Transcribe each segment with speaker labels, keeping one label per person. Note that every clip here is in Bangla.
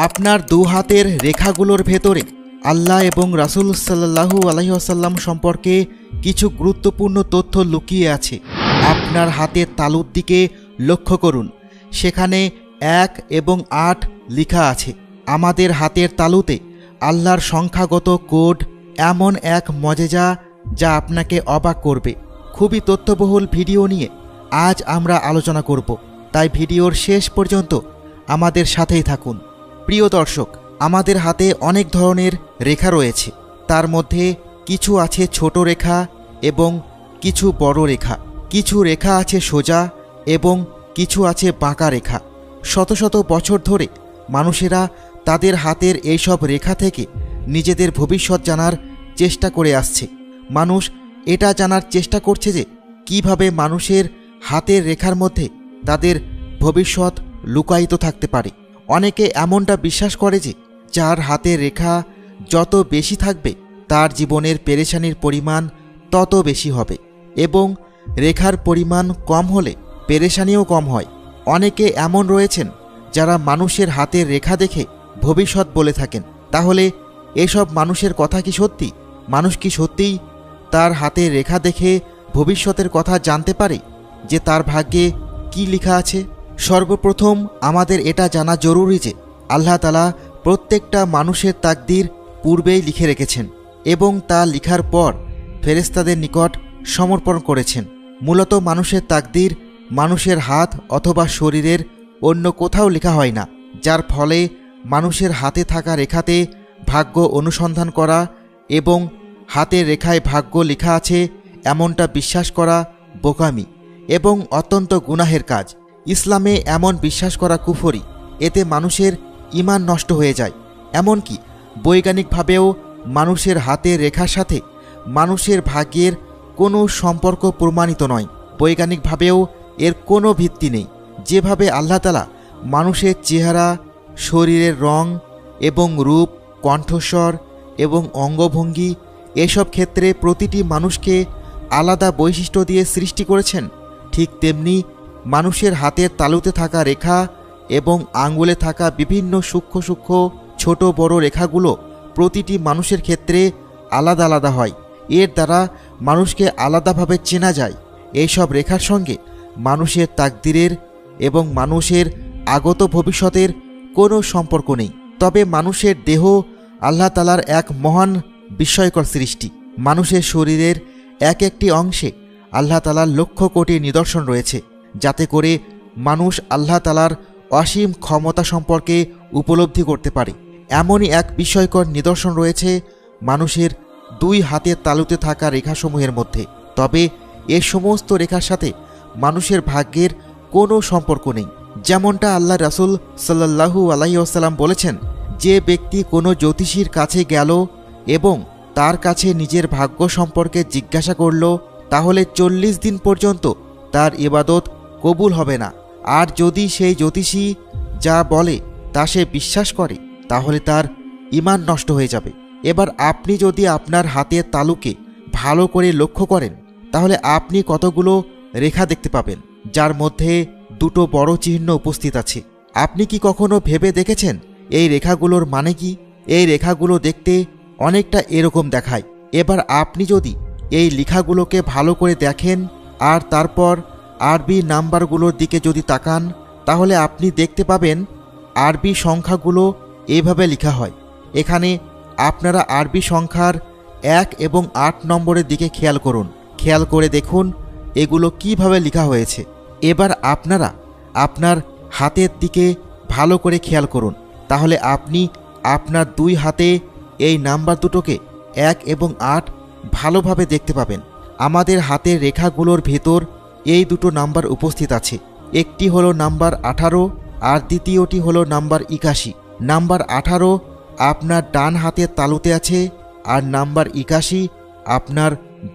Speaker 1: আপনার দু হাতের রেখাগুলোর ভেতরে আল্লাহ এবং রাসূল সাল্লাল্লাহু আলাইহি ওয়াসাল্লাম সম্পর্কে কিছু গুরুত্বপূর্ণ তথ্য লুকিয়ে আছে। আপনার হাতের তালুর দিকে লক্ষ্য করুন, সেখানে 1 এবং 8 লেখা আছে। আমাদের হাতের তালুতে আল্লাহর সংখ্যাগত কোড এমন এক মজেজা যা আপনাকে অবাক করবে। খুবই তথ্যবহুল ভিডিও নিয়ে আজ আমরা আলোচনা করব, তাই ভিডিওর শেষ পর্যন্ত আমাদের সাথেই থাকুন। প্রিয় দর্শক, আমাদের হাতে অনেক ধরনের রেখা রয়েছে। তার মধ্যে কিছু আছে ছোট রেখা এবং কিছু বড় রেখা। কিছু রেখা আছে সোজা এবং কিছু আছে বাঁকা রেখা। শত শত বছর ধরে মানুষেরা তাদের হাতের এইসব রেখা থেকে নিজেদের ভবিষ্যৎ জানার চেষ্টা করে আসছে। মানুষ এটা জানার চেষ্টা করছে যে কিভাবে মানুষের হাতের রেখার মধ্যে তাদের ভবিষ্যৎ লুকায়িত থাকতে পারে। অনেকে এমনটা বিশ্বাস করে যে যার হাতের রেখা যত বেশি থাকবে তার জীবনের পেরেশানির পরিমাণ তত বেশি হবে এবং রেখার পরিমাণ কম হলে পেরেশানিও কম হয়। অনেকে এমন রয়েছেন যারা মানুষের হাতের রেখা দেখে ভবিষ্যৎ বলে থাকেন। তাহলে এসব মানুষের কথা কি সত্যি? মানুষ কি সত্যিই তার হাতের রেখা দেখে ভবিষ্যতের কথা জানতে পারে যে তার ভাগ্যে কি লেখা আছে? সর্বপ্রথম আমাদের এটা জানা জরুরি যে আল্লাহ তাআলা প্রত্যেকটা মানুষের তাকদীর পূর্বেই লিখে রেখেছেন এবং তা লিখার পর ফেরেশতাদের নিকট সমর্পণ করেছেন। মূলত মানুষের তাকদীর মানুষের হাত অথবা শরীরের অন্য কোথাও লেখা হয় না, যার ফলে মানুষের হাতে থাকা রেখাতে ভাগ্য অনুসন্ধান করা এবং হাতের রেখায় ভাগ্য লেখা আছে এমনটা বিশ্বাস করা বোকামি এবং অত্যন্ত গুনাহের কাজ। ইসলামে এমন বিশ্বাস করা কুফরি। এতে মানুষের ঈমান নষ্ট হয়ে যায়। এমনকি বৈজ্ঞানিকভাবেও মানুষের হাতের রেখার সাথে মানুষের ভাগ্যের কোনো সম্পর্ক প্রমাণিত নয়। বৈজ্ঞানিকভাবেও এর কোনো ভিত্তি নেই। যেভাবে আল্লাহ তাআলা মানুষের চেহারা, শরীরের রং এবং রূপ, কণ্ঠস্বর এবং অঙ্গভঙ্গি এসব ক্ষেত্রে প্রতিটি মানুষকে আলাদা বৈশিষ্ট্য দিয়ে সৃষ্টি করেছেন, ঠিক তেমনি মানুষের হাতের তালুতে থাকা রেখা এবং আঙ্গুলে থাকা বিভিন্ন সূক্ষ্ম সূক্ষ্ম ছোট বড় রেখাগুলো প্রতিটি মানুষের ক্ষেত্রে আলাদা আলাদা হয়। এর দ্বারা মানুষকে আলাদাভাবে চেনা যায়। এইসব রেখার সঙ্গে মানুষের তাকদীরের এবং মানুষের আগত ভবিষ্যতের কোনো সম্পর্ক নেই। তবে মানুষের দেহ আল্লাহ তাআলার এক মহান বিস্ময়কর সৃষ্টি। মানুষের শরীরের এক একটি অংশে আল্লাহ তাআলার লক্ষ কোটি নিদর্শন রয়েছে, যাতে করে মানুষ আল্লাহ তাআলার অসীম ক্ষমতা সম্পর্কে উপলব্ধি করতে পারে। এমনই এক বিস্ময়কর নিদর্শন রয়েছে মানুষের 2 হাতের তালুতে থাকা রেখাসমূহের মধ্যে। তবে এ সমস্ত রেখার সাথে মানুষের ভাগ্যের কোনো সম্পর্ক নেই। যেমনটা আল্লাহ রাসূল সাল্লাল্লাহু আলাইহি ওয়াসাল্লাম বলেছেন, যে ব্যক্তি কোনো জ্যোতিষীর কাছে গেল এবং তার কাছে নিজের ভাগ্য সম্পর্কে জিজ্ঞাসা করল, তাহলে 40 দিন পর্যন্ত তার ইবাদত কবুল হবে না। আর যদি সেই জ্যোতিষী যা বলে তা সে বিশ্বাস করে, তাহলে তার ঈমান নষ্ট হয়ে যাবে। এবার আপনি যদি আপনার হাতের তালুকে ভালো করে লক্ষ্য করেন, তাহলে আপনি কতগুলো রেখা দেখতে পাবেন, যার মধ্যে 2টো বড় চিহ্ন উপস্থিত আছে। আপনি কি কখনো ভেবে দেখেছেন এই রেখাগুলোর মানে কি? এই রেখাগুলো দেখতে অনেকটা এরকম দেখায়। এবার আপনি যদি এই লেখাগুলোকে ভালো করে দেখেন আর তারপর আরবি নাম্বারগুলোর দিকে যদি তাকান, তাহলে আপনি দেখতে পাবেন আরবি সংখ্যাগুলো এভাবে লেখা হয়। এখানে আপনারা আরবি সংখ্যার 1 এবং 8 নম্বরের দিকে খেয়াল করুন। খেয়াল করে দেখুন এগুলো কিভাবে লেখা হয়েছে। এবার আপনারা আপনার হাতের দিকে ভালো করে খেয়াল করুন, তাহলে আপনি আপনার 2 হাতে এই নাম্বার দুটোকে 1 এবং 8 ভালোভাবে দেখতে পাবেন। আমাদের হাতের রেখাগুলোর ভেতর এই 2টো নাম্বার উপস্থিত আছে। একটি হলো নাম্বার 18 আর দ্বিতীয়টি হলো নাম্বার 81। নাম্বার 18 আপনার ডান হাতের তালুতে আছে আর নাম্বার 81 আপনার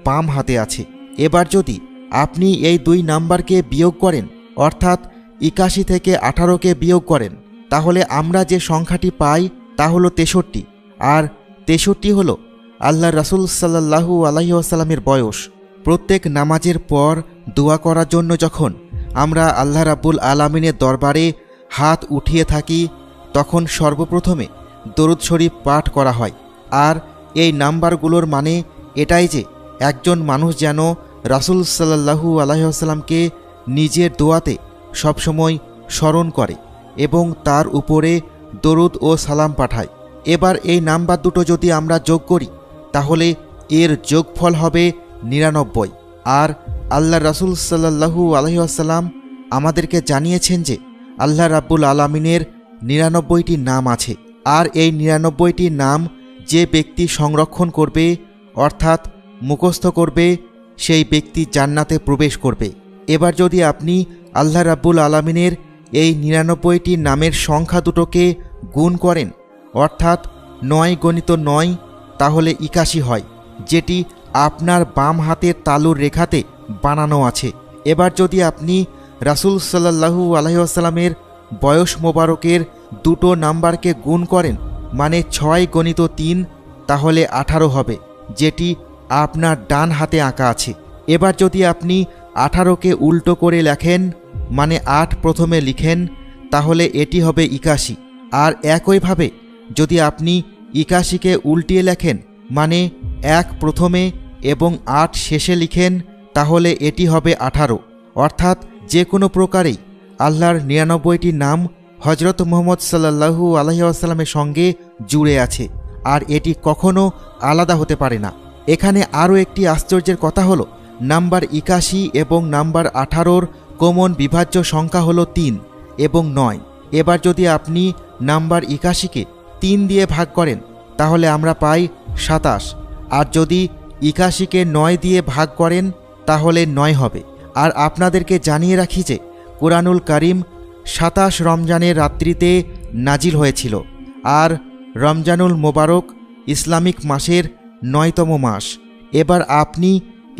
Speaker 1: বাম হাতে আছে। এবার যদি আপনি এই 2 নাম্বারকে বিয়োগ করেন, অর্থাৎ 81 থেকে 18কে বিয়োগ করেন, তাহলে আমরা যে সংখ্যাটি পাই তা হলো 63। আর 63 হলো আল্লাহ রাসূল সাল্লাল্লাহু আলাইহি ওয়াসাল্লামের বয়স। প্রত্যেক নামাজের পর দোয়া করার জন্য যখন আমরা আল্লাহ রাব্বুল আলামিনের দরবারে হাত উঠিয়ে থাকি, তখন সর্বপ্রথমে দরুদ শরীফ পাঠ করা হয়। আর এই নাম্বারগুলোর মানে এটাই যে একজন মানুষ যেন রাসূল সাল্লাল্লাহু আলাইহি ওয়াসাল্লামকে নিজের দোয়াতে সবসময় স্মরণ করে এবং তার উপরে দরুদ ও সালাম পাঠায়। এবার এই নাম্বার দুটো যদি আমরা যোগ করি তাহলে এর যোগফল হবে ৯৯। আর আল্লাহ রাসূল সাল্লাল্লাহু আলাইহি ওয়াসাল্লাম আমাদেরকে জানিয়েছেন যে আল্লাহ রাব্বুল আলামিনের ৯৯টি নাম আছে। আর এই ৯৯টি নাম যে ব্যক্তি সংরক্ষণ করবে অর্থাৎ মুখস্থ করবে সেই ব্যক্তি জান্নাতে প্রবেশ করবে। এবার যদি আপনি আল্লাহ রাব্বুল আলামিনের এই ৯৯টি নামের সংখ্যা দুটোকে গুণ করেন অর্থাৎ ৯ × ৯ তাহলে ৮১ হয়, যেটি আপনার বাম হাতের তালুর রেখাতে বানানো আছে। এবার যদি আপনি রাসূল সাল্লাল্লাহু আলাইহি ওয়াসাল্লামের বয়স মোবারকের দুটো নাম্বারকে গুণ করেন মানে ৬ × ৩ তাহলে ১৮ হবে, যেটি আপনার ডান হাতে আঁকা আছে। এবার যদি আপনি ১৮কে উল্টো করে লেখেন মানে ৮ প্রথমে লিখেন তাহলে এটি হবে ৮১। আর একইভাবে যদি আপনি ৮১কে উল্টিয়ে লেখেন মানে ১ প্রথমে এবং ৮ শেষে লিখেন তাহলে এটি হবে ১৮। অর্থাৎ যে কোনো প্রকারেই আল্লাহর ৯৯টি নাম হজরত মুহাম্মদ সাল্লাল্লাহু আলাইহি ওয়াসাল্লামের সঙ্গে জুড়ে আছে আর এটি কখনো আলাদা হতে পারে না। এখানে আরও একটি আশ্চর্যের কথা হলো নাম্বার ৮১ এবং নাম্বার ১৮র কমন বিভাজ্য সংখ্যা হলো ৩ এবং ৯। এবার যদি আপনি নাম্বার ৮১কে ৩ দিয়ে ভাগ করেন তাহলে আমরা পাই ২৭। আর যদি ৮১কে ৯ দিয়ে ভাগ করেন তাহলে ৯ হবে। আর আপনাদেরকে জানিয়ে রাখি যে কুরআনুল কারীম ২৭ রমজানের রাত্রিতে নাজিল হয়েছিল। আর রমজানুল মোবারক ইসলামিক মাসের ৯তম মাস। এবার আপনি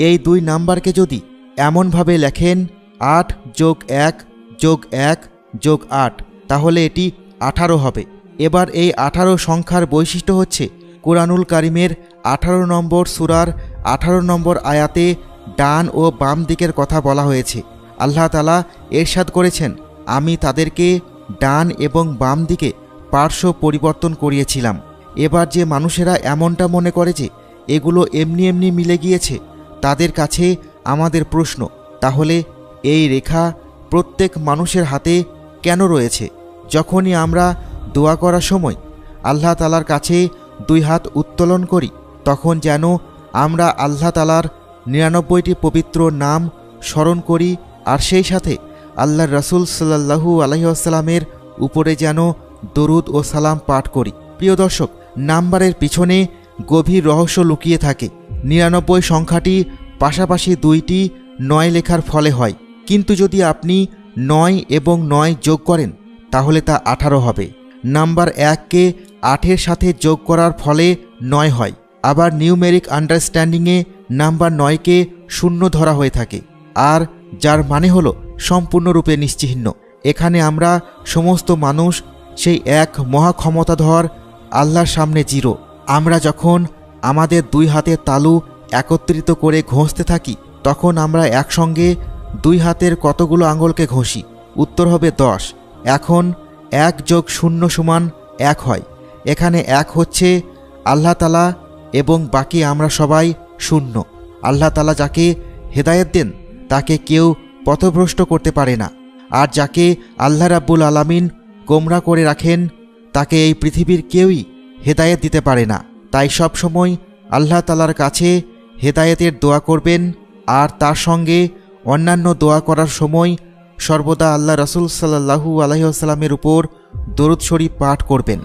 Speaker 1: এই দুই নাম্বারকে যদি এমনভাবে লেখেন ৮ + ১ + ১ + ৮ তাহলে এটি ১৮ হবে। এবার এই ১৮ সংখ্যার বৈশিষ্ট্য হচ্ছে কুরআনুল কারীমের ১৮ নম্বর সূরার ১৮ নম্বর আয়াতে ডান ও বাম দিকের কথা বলা হয়েছে। আল্লাহ তাআলা ইরশাদ করেছেন, আমি তাদেরকে ডান এবং বাম দিকে পার্শ্ব পরিবর্তন করিয়েছিলাম। এবার যে মানুষেরা এমনটা মনে করে যে এগুলো এমনি এমনি মিলে গিয়েছে তাদের কাছে আমাদের প্রশ্ন, তাহলে এই রেখা প্রত্যেক মানুষের হাতে কেন রয়েছে? যখনই আমরা দোয়া করার সময় আল্লাহ তাআলার কাছে দুই হাত উত্তোলন করি তখন যেন আমরা আল্লাহ তাআলার ৯৯টি পবিত্র নাম স্মরণ করি আর সেই সাথে আল্লাহর রাসূল সাল্লাল্লাহু আলাইহি ওয়াসাল্লামের উপরে যেন দরুদ ও সালাম পাঠ করি। প্রিয় দর্শক, নাম্বারের পিছনে গভীর রহস্য লুকিয়ে থাকে। ৯৯ সংখ্যাটি পাশাপাশি দুইটি ৯ লেখার ফলে হয়, কিন্তু যদি আপনি ৯ এবং ৯ যোগ করেন তাহলে তা ১৮ হবে। নাম্বার ১কে ৮-এর সাথে যোগ করার ফলে ৯ হয়। আবার নিউমেরিক আন্ডারস্ট্যান্ডিংয়ে নাম্বার ৯কে ০ ধরা হয়ে থাকে, আর যার মানে হলো সম্পূর্ণরূপে নিশ্চিহ্ন। এখানে আমরা সমস্ত মানুষ সেই এক মহাক্ষমতাধর আল্লাহর সামনে জিরো। আমরা যখন আমাদের দুই হাতের তালু একত্রিত করে ঘষতে থাকি তখন আমরা একসঙ্গে দুই হাতের কতগুলো আঙুলকে ঘষি? উত্তর হবে ১০। এখন ১ + ০ = ১ হয়। এখানে ১ হচ্ছে আল্লাহ তাআলা এবং বাকি আমরা সবাই ০। আল্লাহ তাআলা যাকে হেদায়েত দেন তাকে কেউ পথভ্রষ্ট করতে পারে না, আর যাকে আল্লাহ রাব্বুল আলামিন গোমরাহ করে রাখেন তাকে এই পৃথিবীর কেউই হেদায়েত দিতে পারে না। তাই সবসময় আল্লাহ তাআলার কাছে হেদায়েতের দোয়া করবেন আর তার সঙ্গে অন্যান্য দোয়া করার সময় সর্বদা আল্লাহ রাসূল সাল্লাল্লাহু আলাইহি ওয়াসাল্লামের উপর দরুদ শরীফ পাঠ করবেন।